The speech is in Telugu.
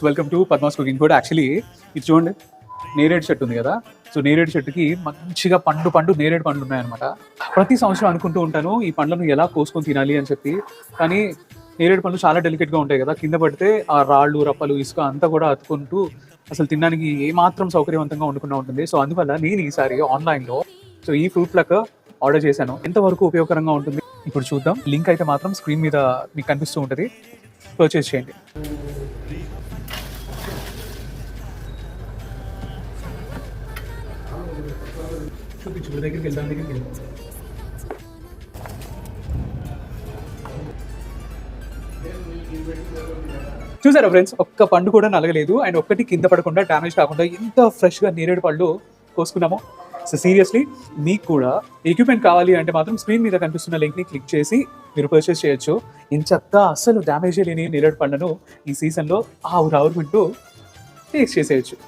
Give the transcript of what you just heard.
Welcome to Padma's cooking food. Actually ఇది చూడండి, నేరేడు చెట్టు ఉంది కదా. సో నేరేడు చెట్టుకి మంచిగా పండు నేరేడు పండ్లు ఉన్నాయన్నమాట. ప్రతి సంవత్సరం అనుకుంటూ ఉంటాను ఈ పండ్లను ఎలా కోసుకొని తినాలి అని చెప్పి. కానీ నేరేడు పండ్లు చాలా డెలికేట్గా ఉంటాయి కదా, కింద పడితే ఆ రాళ్ళు రప్పలు ఇసుక అంతా కూడా అతుకుంటూ అసలు తినడానికి ఏమాత్రం సౌకర్యవంతంగా ఉండకుండా ఉంటుంది. సో అందువల్ల నేను ఈసారి ఆన్లైన్లో ఈ ఫ్రూట్ ప్లక్ ఆర్డర్ చేశాను. ఎంతవరకు ఉపయోగకరంగా ఉంటుంది ఇప్పుడు చూద్దాం. లింక్ అయితే మాత్రం స్క్రీన్ మీద మీకు కనిపిస్తూ ఉంటుంది, పర్చేస్ చేయండి. చూసారా ఫ్రెండ్స్, ఒక్క పండు కూడా నలగలేదు అండ్ ఒక్కటి కింద పడకుండా డ్యామేజ్ కాకుండా ఎంత ఫ్రెష్గా నేరేడు పళ్ళు కోసుకున్నామో. సో సీరియస్లీ మీకు కూడా ఎక్విప్మెంట్ కావాలి అంటే మాత్రం స్క్రీన్ మీద కనిపిస్తున్న లింక్ని క్లిక్ చేసి మీరు పర్చేస్ చేయొచ్చు. ఇంచక్క అస్సలు డ్యామేజ్ లేని నేరేడు పండ్లను ఈ సీజన్లో ఆవురు వింటూ టేస్ట్ చేసేయచ్చు.